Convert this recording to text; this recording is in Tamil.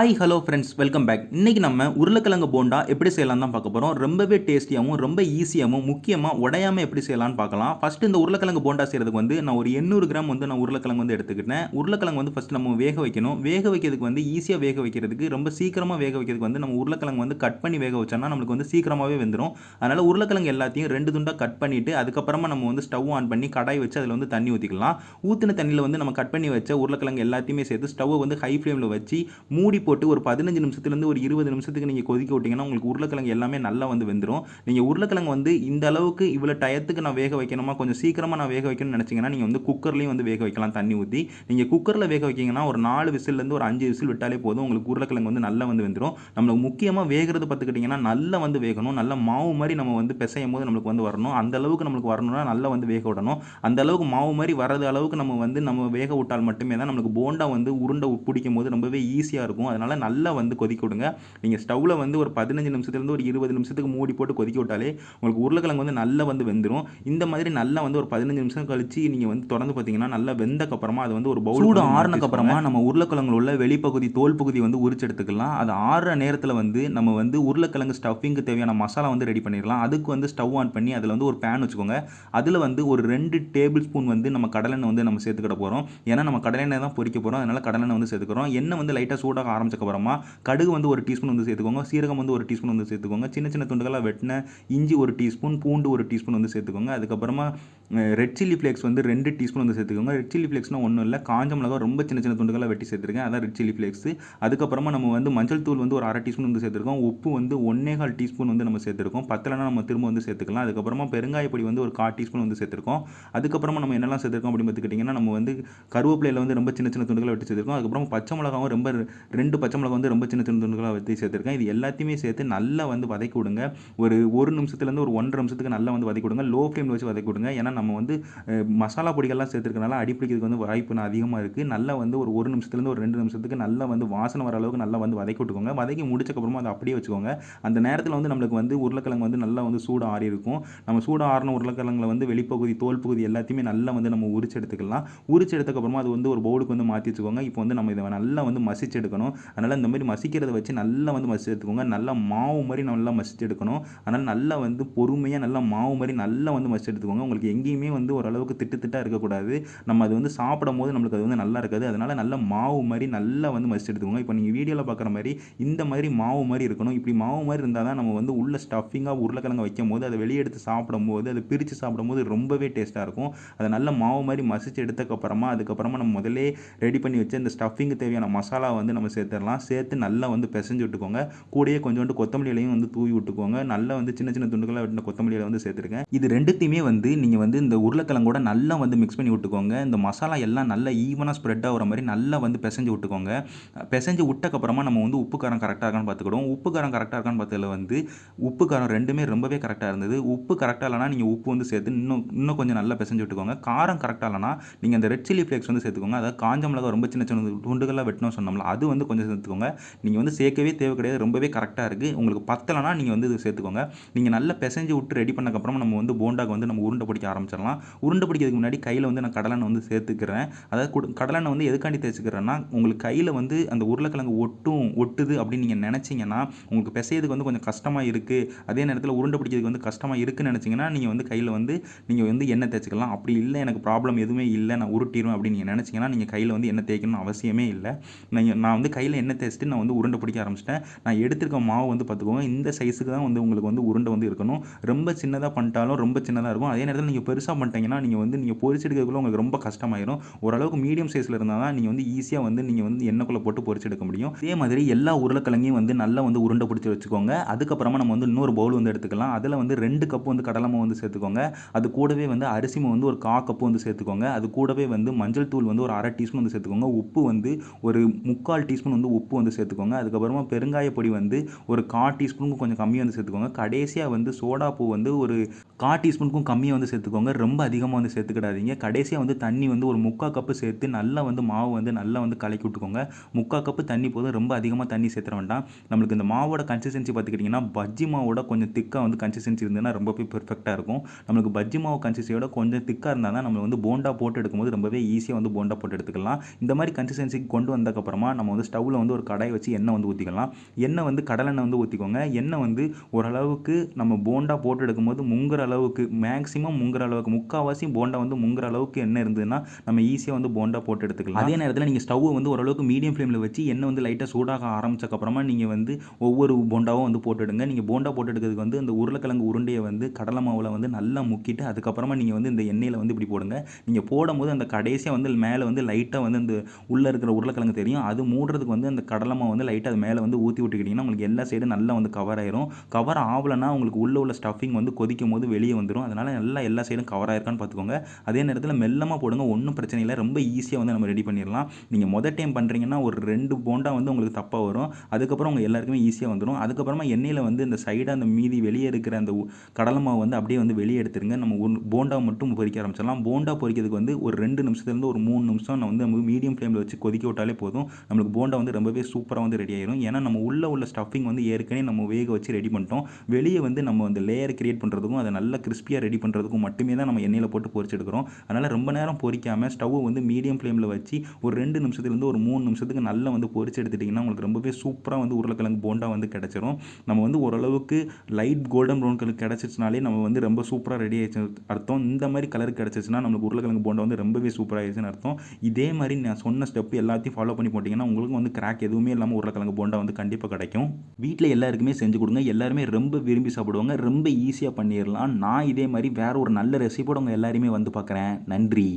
Hi hello friends welcome back. இன்றைக்கி நம்ம உருளைக்கிழங்கு போண்டா எப்படி செய்யலாம் தான் பார்க்க போகிறோம். ரொம்பவே டேஸ்டியாகவும் ரொம்ப ஈஸியாகவும் முக்கியமாக உடையாமல் எப்படி செய்யலாம்னு பார்க்கலாம். ஃபஸ்ட்டு இந்த உருளைக்கிழங்கு போண்டா செய்கிறதுக்கு வந்து நான் ஒரு 800 கிராம் வந்து நான் உருளைக்கிழங்கு வந்து எடுத்துக்கிட்டேன். உருளைக்கிழங்கு வந்து ஃபஸ்ட்டு நம்ம வேக வைக்கணும். வேக வைக்கிறதுக்கு வந்து ஈஸியாக வேக வைக்கிறதுக்கு ரொம்ப சீக்கிரமாக வேக வைக்கிறதுக்கு வந்து நம்ம உருளைக்கிழங்கு வந்து கட் பண்ணி வேக வச்சோம்னா நம்மளுக்கு வந்து சீக்கிரமாகவே வெந்துடும். அதனால் உருளைக்கிழங்கு எல்லாத்தையும் 2 துண்டாக கட் பண்ணிவிட்டு அதுக்கப்புறமா நம்ம வந்து ஸ்டவ் ஆன் பண்ணி கடாய் வச்சு அதில் வந்து தண்ணி ஊற்றிக்கலாம். ஊற்றின தண்ணியில் வந்து நம்ம கட் பண்ணி வச்ச உருளைக்கிழங்கு எல்லாத்தையுமே சேர்த்து ஸ்டவ்வை வந்து ஹை ஃப்ளேமில் வச்சு மூடி போட்டு ஒரு 15 நிமிஷத்துலேருந்து ஒரு 20 நிமிஷத்துக்கு நீங்கள் கொதிக்க விட்டிங்கன்னா உங்களுக்கு உருளைக்கிழங்கு எல்லாமே நல்லா வந்து வெந்துடும். நீங்கள் உருளைக்கிழங்கு வந்து இந்த அளவுக்கு இவ்வளோ டயத்துக்கு நான் வேக வைக்கணுமா, கொஞ்சம் சீக்கிரமாக நான் வேக வைக்கணும்னு நினச்சிங்கன்னா நீங்கள் வந்து குக்கர்லேயும் வந்து வேக வைக்கலாம் தண்ணி ஊற்றி. நீங்கள் குக்கரில் வேக வைக்கிங்கன்னா ஒரு 4 விசில்லேருந்து ஒரு 5 விசில் விட்டாலே போதும், உங்களுக்கு உருளைக்கிழங்கு வந்து நல்லா வந்து வெந்துடும். நம்மளுக்கு முக்கியமாக வேகிறது பார்த்துக்கிட்டிங்கன்னா நல்லா வந்து வேகணும். நல்ல மாவு மாதிரி நம்ம வந்து பிசையும் போது நம்மளுக்கு வந்து வரணும். அந்த அளவுக்கு நம்மளுக்கு வரணும்னா நல்லா வந்து வேக விடணும். அந்த அளவுக்கு மாவு மாதிரி வரது அளவுக்கு நம்ம வேக விட்டால் மட்டுமே தான் நம்மளுக்கு போண்டா வந்து உருண்டை பிடிக்கும் போது ரொம்பவே ஈஸியாக இருக்கும். அதனால் நல்லா வந்து கொதிக்க விடுங்க. நீங்கள் ஸ்டவ்வில் வந்து ஒரு 15 நிமிஷத்துலேருந்து ஒரு 20 நிமிஷத்துக்கு மூடி போட்டு கொதிக்க விட்டாலே உங்களுக்கு உருளைக்கிழங்கு வந்து நல்லா வந்து வெந்துடும். இந்த மாதிரி நல்லா வந்து ஒரு 15 நிமிஷம் கழிச்சு நீங்கள் வந்து தொடர்ந்து பார்த்தீங்கன்னா நல்லா வெந்தக்கப்புறமா அது வந்து ஒரு பவுல் சூடு ஆறுனக்கப்புறமா நம்ம உருளைக்கிழங்குல உள்ள வெளிப்பகுதி தோல் பகுதி வந்து உரிச்சு எடுத்துக்கலாம். அது ஆறுற நேரத்தில் வந்து நம்ம வந்து உருளைக்கிழங்கு ஸ்டஃபிங்க்கு தேவையான மசாலா வந்து ரெடி பண்ணிடலாம். அதுக்கு வந்து ஸ்டவ் ஆன் பண்ணி அதில் வந்து ஒரு பேன் வச்சுக்கோங்க. அதில் வந்து ஒரு 2 டேபிள் ஸ்பூன் வந்து நம்ம கடலெண்ணெய் வந்து நம்ம சேர்த்துக்கிட போகிறோம். ஏன்னா நம்ம கடலெண்ணெய் தான் பொரிக்க போகிறோம். அதனால் கடலெண்ணெய் வந்து சேர்த்துக்கிறோம். எண்ணெய் வந்து லைட்டாக சூடாக ஆரம்பிச்சக்கப்புறமா கடுகு வந்து ஒரு டீஸ்பூன் வந்து சேர்த்துக்கோங்க. சீரகம் வந்து ஒரு டீஸ்பூன் வந்து சேர்த்துக்கோங்க. சின்ன சின்ன துண்டுகளாக வெட்டின இஞ்சி ஒரு டீஸ்பூன், பூண்டு ஒரு டீஸ்பூன் வந்து சேர்த்துக்கோங்க. அதுக்கப்புறமா ரெட் சில்லி ஃப்ளேக்ஸ் வந்து 2 டீஸ்பூன் வந்து சேர்த்துக்கோங்க. ரெட் சில்லி ஃப்ளேக்ஸ்னால் ஒன்றும் இல்லை, காஞ்ச மிளகா ரொம்ப சின்ன சின்ன துண்டுகளாக வெட்டி சேர்த்துருக்கேன், அதான் ரெட் சில்லி ஃப்ளேக்ஸ். அதுக்கப்புறமா நம்ம வந்து மஞ்சள் தூள் வந்து ஒரு 1/2 டீஸ்பூன் வந்து சேர்த்துருக்கோம். உப்பு வந்து 1/4 டீஸ்பூன் வந்து நம்ம சேர்த்துருக்கோம். பத்தலைனா நம்ம திரும்ப வந்து சேர்த்துக்கலாம். அதுக்கப்புறமா பெருங்காய பொடி வந்து ஒரு 1/4 டீஸ்பூன் வந்து சேர்த்துருக்கோம். அதுக்கப்புறமா நம்ம என்னெல்லாம் சேர்த்துருக்கோம் அப்படின்னு பார்த்துக்கிட்டிங்கன்னா, நம்ம வந்து கருவேப்பிலையில் வந்து ரொம்ப சின்ன சின்ன துண்டுகளை வெட்டி சேர்த்துருக்கோம். அதுக்கப்புறம் பச்சை மிளகாவும் ரொம்ப 2 பச்சை மிளகா வந்து ரொம்ப சின்ன சின்ன துண்டுகளாக வெட்டி சேர்த்துருக்கேன். இது எல்லாத்தையுமே சேர்த்து நல்லா வந்து வதக்கி விடுங்க. ஒரு நிமிஷத்துலேருந்து ஒரு 1.5 நிமிஷத்துக்கு நல்லா வந்து வதக்கி விடுங்க. லோ ஃப்ளேமில் வச்சு வதக்கி விடுங்க. ஏன்னா நம்ம வந்து மசாலா பொடிகள்லாம் சேர்த்துருக்கனால அடிப்பிடிக்கிறதுக்கு வந்து வாய்ப்பு அதிகமாக இருக்குது. நல்லா வந்து ஒரு நிமிஷத்துலேருந்து ஒரு 2 நிமிஷத்துக்கு நல்லா வந்து வாசனை வர அளவுக்கு நல்லா வந்து வதக்கி விட்டுக்கோங்க. வதக்கி முடிச்சக்கப்புறமா அதை அப்படியே வச்சுக்கோங்க. அந்த நேரத்தில் வந்து நம்மளுக்கு வந்து உருளைக்கிழங்கு வந்து நல்லா வந்து சூடு ஆறி இருக்கும். நம்ம சூடு ஆறின உருளைக்கிழங்குல வந்து வெளிப்பகுதி தோல் பகுதி எல்லாத்தையுமே நல்லா வந்து நம்ம உரிச்சு எடுத்துக்கலாம். உரிச்சு எடுத்தக்கப்புறமா அது வந்து ஒரு பவுலுக்கு வந்து மாற்றி வச்சுக்கோங்க. இப்போ வந்து நம்ம இதை நல்லா வந்து மசிச்சு எடுக்கணும். அதனால் இந்த மாதிரி மசிக்கிறத வச்சு நல்லா வந்து மசிச்சு எடுத்துக்கோங்க. நல்லா மாவு மாதிரி நல்லா மசிச்சு எடுக்கணும். அதனால் நல்லா வந்து பொறுமையாக நல்லா மாவு மாதிரி நல்லா வந்து மசிச்சு எடுத்துக்கோங்க. உங்களுக்கு எங்கேயுமே வந்து ஓரளவுக்கு திட்டாக இருக்கக்கூடாது. நம்ம அது வந்து சாப்பிடும் போது நம்மளுக்கு அது வந்து நல்லா இருக்காது. அதனால் நல்ல மாவு மாதிரி நல்லா வந்து மசிச்சு எடுத்துக்கோங்க. இப்போ நீங்கள் வீடியோவில் பார்க்குற மாதிரி இந்த மாதிரி மாவு மாதிரி இருக்கணும். இப்படி மாவு மாதிரி இருந்தால் தான் நம்ம வந்து உள்ள ஸ்டஃபிங்காக உருளைக்கிழங்கு வைக்கும் போது அதை வெளியே எடுத்து சாப்பிடும்போது அதை பிரித்து சாப்பிடும்போது ரொம்பவே டேஸ்ட்டாக இருக்கும். அதை நல்ல மாவு மாதிரி மசிச்சு எடுத்தக்கப்புறமா அதுக்கப்புறமா நம்ம முதல்ல ரெடி பண்ணி வச்சு இந்த ஸ்டஃபிங்கு தேவையான மசாலா வந்து நம்ம சேர்த்துடலாம். சேர்த்து நல்லா வந்து பிசைஞ்சு விட்டுக்கோங்க. கூடயே கொஞ்சோண்டு கொத்தமல்லி இலையும் வந்து தூவி விட்டுக்கோங்க. நல்லா வந்து சின்ன சின்ன துண்டுகளாக வெட்டின கொத்தமல்லி இலை வந்து சேர்த்துருக்கேன். இது ரெண்டுத்தையுமே வந்து நீங்கள் வந்து இந்த உருளைக்கிழங்கோட நல்லா வந்து மிக்ஸ் பண்ணி விட்டுக்கோங்க. இந்த மசாலா எல்லாம் நல்லா ஈவனாக ஸ்ப்ரெட் ஆகிற மாதிரி நல்லா வந்து பிசைஞ்சு விட்டுக்கோங்க. பிசைஞ்சு விட்டக்கப்புறமா நம்ம வந்து உப்பு காரம் கரெக்டாக இருக்கான்னு பார்த்துக்கிடுவோம். உப்பு காரம் கரெக்டாக இருக்கான்னு பார்த்ததில் வந்து உப்பு காரம் ரெண்டுமே ரொம்பவே கரெக்டாக இருந்தது. உப்பு கரெக்டாக இல்லைனா நீங்கள் உப்பு வந்து சேர்த்து இன்னும் கொஞ்சம் நல்லா பிசைஞ்சு விட்டுக்கோங்க. காரம் கரெக்டாக இல்லைனா நீங்கள் அந்த ரெட் சில்லி ஃப்ளேக்ஸ் வந்து சேர்த்துக்கோங்க. அதாவது காஞ்ச மிளகா ரொம்ப சின்ன சின்ன துண்டுகளாக வெட்டணும் சொன்னோம்ல, அது வந்து கொஞ்சம் சேர்த்துக்கோங்க. நீங்கள் வந்து சேர்க்கவே தேவை கிடையாது, ரொம்பவே கரெக்டாக இருக்குது. உங்களுக்கு பத்தலைனா நீங்கள் வந்து இது சேர்த்துக்கோங்க. நீங்கள் நல்லா பிசைஞ்சு விட்டு ரெடி பண்ணக்கப்புறமா நம்ம வந்து போண்டாக்கு வந்து நம்ம உருண்டை பிடிக்க ஆரம்பிச்சிடலாம். உருண்டை பிடிக்கிறதுக்கு முன்னாடி கையில் வந்து நான் கடலெண்ணெய் வந்து சேர்த்துக்கிறேன். அதாவது கடலெண்ணெய் வந்து எதுக்காண்டி தேய்ச்சிக்கிறேன்னா, உங்களுக்கு கையில் வந்து அந்த உருளைக்கிழங்கு ஒட்டுது அப்படின்னு நீங்கள் நினச்சிங்கன்னா உங்களுக்கு பிசையதுக்கு வந்து கொஞ்சம் கஷ்டமாக இருக்குது, அதே நேரத்தில் உருண்டை பிடிக்கிறதுக்கு வந்து கஷ்டமாக இருக்குன்னு நினச்சிங்கன்னா நீங்கள் வந்து கையில் வந்து நீங்கள் வந்து எண்ணெய் தேய்ச்சிக்கலாம். அப்படி இல்லை எனக்கு ப்ராப்ளம் எதுவுமே இல்லை, நான் உருட்டிடுவேன் அப்படின்னு நீங்கள் நினச்சிங்கன்னா நீங்கள் கையில் வந்து எண்ணெய் தேய்க்கணும்னு அவசியமே இல்லை. நான் வந்து கையில் எண்ணெய் தேய்ச்சிட்டு நான் வந்து உருண்டை பிடிக்க ஆரம்பிச்சிட்டேன். நான் எடுத்துருக்க மாவு வந்து பார்த்துக்கோங்க, இந்த சைஸுக்கு தான் வந்து உங்களுக்கு வந்து உருண்டை வந்து இருக்கணும். ரொம்ப சின்னதாக பண்ணிட்டாலும் ரொம்ப சின்னதாக இருக்கும். அதே நேரத்தில் நீங்கள் பெருசாக பண்ணிட்டீங்கன்னா நீங்கள் பொரிச்செடுக்கிறதுக்குள்ள உங்களுக்கு ரொம்ப கஷ்டமாயிரும். ஓரளவுக்கு மீடியம் சைஸில் இருந்தால் தான் நீங்கள் வந்து ஈஸியாக வந்து நீங்கள் வந்து எண்ணெய்க்குள்ளே போட்டு பொரிச்செடுக்க முடியும். இதே மாதிரி எல்லா உருளைக்கிழங்கையும் வந்து நல்லா வந்து உருண்டை பிடிச்சி வச்சுக்கோங்க. அதுக்கப்புறமா நம்ம வந்து இன்னொரு பவுல் வந்து எடுத்துக்கலாம். அதில் வந்து 2 கப்பு வந்து கடலை மாவு வந்து சேர்த்துக்கோங்க. அது கூடவே வந்து அரிசி மாவு வந்து ஒரு 1/4 கப்பு வந்து சேர்த்துக்கோங்க. அது கூடவே வந்து மஞ்சள் தூள் வந்து ஒரு 1/2 டீஸ்பூன் வந்து சேர்த்துக்கோங்க. உப்பு வந்து ஒரு 3/4 டீஸ்பூன் வந்து உப்பு வந்து சேர்த்துக்கோங்க. அதுக்கப்புறமா பெருங்காய பொடி வந்து ஒரு 1/4 டீஸ்பூனுக்கு கொஞ்சம் கம்மியாக வந்து சேர்த்துக்கோங்க. கடைசியாக வந்து சோடா பூ வந்து ஒரு 1/4 டீஸ்பூனுக்கும் கம்மியாக வந்து சேர்த்துக்கோங்க. ரொம்ப அதிகமாக வந்து சேர்த்துக்கிடாதீங்க. கடைசியாக வந்து தண்ணி வந்து ஒரு 3/4 கப்பு சேர்த்து நல்லா வந்து மாவு வந்து நல்லா வந்து கலக்கி விட்டுக்கோங்க. 3/4 கப்பு தண்ணி போதும், ரொம்ப அதிகமாக தண்ணி சேர்த்துற வேண்டாம். நம்மளுக்கு இந்த மாவோட கன்சிஸ்டன்சி பார்த்துக்கிட்டிங்கன்னா பஜ்ஜி மாவோட கொஞ்சம் திக்காக வந்து கன்சிஸ்டன்சி இருந்ததுன்னா ரொம்பவே பெர்ஃபெக்டாக இருக்கும். நம்மளுக்கு பஜ்ஜி மாவு கன்சிஸ்டன்சியோட கொஞ்சம் திக்காக இருந்தால் தான் நம்ம வந்து போண்டா போட்டு எடுக்கும்போது ரொம்பவே ஈஸியாக வந்து போண்டா போட்டு எடுத்துக்கலாம். இந்த மாதிரி கன்சிஸ்டன்சிக்கு கொண்டு வந்ததுக்கப்புறமா நம்ம வந்து ஸ்டவ்வில் ஸ்டவ்வில் வந்து ஒரு கடாயை வச்சு எண்ணெய் வந்து ஊற்றிக்கலாம். எண்ணெய் வந்து கடலெண்ணெய் வந்து ஊற்றிக்கோங்க. எண்ணெய் வந்து ஓரளவுக்கு நம்ம போண்டா போட்டு எடுக்கும்போது முங்குற அளவுக்கு, மேக்ஸிமம் முங்குற அளவுக்கு, முக்கால்வாசி போண்டா வந்து முங்குற அளவுக்கு எண்ணெய் இருந்ததுன்னா நம்ம ஈஸியாக வந்து போண்டா போட்டு எடுத்துக்கலாம். அதே நேரத்தில் நீங்கள் ஸ்டவ் வந்து ஓரளவுக்கு மீடியம் ஃப்ளேமில் வச்சு எண்ணெய் வந்து லைட்டாக சூடாக ஆரம்பிச்சக்கப்புறமா நீங்கள் வந்து ஒவ்வொரு போண்டாவும் வந்து போட்டு எடுங்க. நீங்கள் போண்டா போட்டு எடுக்கிறதுக்கு வந்து இந்த உருளைக்கிழங்கு உருண்டையை வந்து கடலை மாவில் வந்து நல்லா முக்கிட்டு அதுக்கப்புறமா நீங்கள் வந்து இந்த எண்ணெயில் வந்து இப்படி போடுங்க. நீங்கள் போடும்போது அந்த கடைசியாக வந்து மேலே வந்து லைட்டாக வந்து இந்த உள்ளே இருக்கிற உருளைக்கிழங்கு தெரியும். அது மூடுறதுக்கு வந்து அந்த கடலை மாவு வந்து லைட்டாக அது மேலே வந்து ஊற்றி விட்டுக்கிட்டிங்கன்னா உங்களுக்கு எல்லா சைடும் நல்லா வந்து கவர் ஆயிரும். கவர் ஆகலைன்னா உங்களுக்கு உள்ள ஸ்டஃபிங் வந்து கொதிக்கும் போது வெளியே வந்துடும். அதனால் நல்லா எல்லா சைடும் கவர் ஆயிருக்கான்னு பார்த்துக்கோங்க. அதே நேரத்தில் மெல்லமாக போடுங்க, ஒன்றும் பிரச்சனை இல்லை. ரொம்ப ஈஸியாக வந்து நம்ம ரெடி பண்ணிடலாம். நீங்கள் மொதல் டைம் பண்ணுறீங்கன்னா ஒரு 2 போண்டா வந்து உங்களுக்கு தப்பாக வரும். அதுக்கப்புறம் உங்கள் எல்லாருக்குமே ஈஸியாக வந்துடும். அதுக்கப்புறமா எண்ணெயில் வந்து இந்த சைடாக அந்த மீதி வெளியே இருக்கிற அந்த கடலை மாவு வந்து அப்படியே வந்து வெளியே எடுத்துருங்க. நம்ம போண்டா மட்டும் பொரிக்க ஆரம்பிச்சிடலாம். போண்டா பொரிக்கிறதுக்கு வந்து ஒரு 2 நிமிஷத்துலேருந்து ஒரு 3 நிமிஷம் நான் வந்து நம்ம மீடியம் ஃப்ளேமில் வச்சு கொதிக்க விட்டாலே போதும். நம்மளுக்கு போண்டா வந்து ரொம்பவே சூப்பராக வந்து ரெடி ஆயிரும். ஏன்னா நம்ம உள்ள ஸ்டஃபிங் வந்து ஏற்கனவே நம்ம வேக வச்சு ரெடி பண்ணிட்டோம். வெளியே வந்து நம்ம அந்த லேயர் கிரியேட் பண்ணுறதுக்கும் அதை நல்லா கிறிஸ்பியாக ரெடி பண்ணுறதுக்கும் மட்டுமே தான் நம்ம எண்ணெயில் போட்டு பொரிச்சு எடுக்கிறோம். அதனால் ரொம்ப நேரம் பொரிக்காமல் ஸ்டவ் வந்து மீடியம் ஃப்ளேமில் வச்சு ஒரு 2 நிமிஷத்துலேருந்து ஒரு 3 நிமிஷத்துக்கு நல்லா வந்து பொரிச்சு எடுத்துட்டிங்கன்னா உங்களுக்கு ரொம்பவே சூப்பராக வந்து உருளைக்கிழங்கு போண்டா வந்து கிடச்சிரும். நம்ம வந்து ஓரளவுக்கு லைட் கோல்டன் ப்ரௌன் கலர் கிடச்சிச்சுனாலே நம்ம வந்து ரொம்ப சூப்பராக ரெடி ஆயிடுச்சு அர்த்தம். இந்த மாதிரி கலர் கிடச்சிச்சுன்னா நம்மளுக்கு உருளைக்கிழங்கு போண்டா வந்து ரொம்பவே சூப்பராக ஆயிடுச்சுன்னு அர்த்தம். இதே மாதிரி நான் சொன்ன ஸ்டெப் எல்லாத்தையும் ஃபாலோ பண்ணி போட்டிங்கன்னா உங்களுக்கு வந்து கிராக் எதுவுமே இல்லாமல் உருளைக்கிழங்கு போண்டா வந்து கண்டிப்பாக கிடைக்கும். வீட்டில் எல்லாருக்குமே செஞ்சு கொடுங்க. எல்லாருமே ரொம்ப விரும்பி சாப்பிடுவாங்க. ரொம்ப ஈஸியாக பண்ணிடலாம். நான் இதே மாதிரி வேறு ஒரு நல்ல ரெசிபியோட உங்கள் எல்லாருமே வந்து பார்க்குறேன். நன்றி.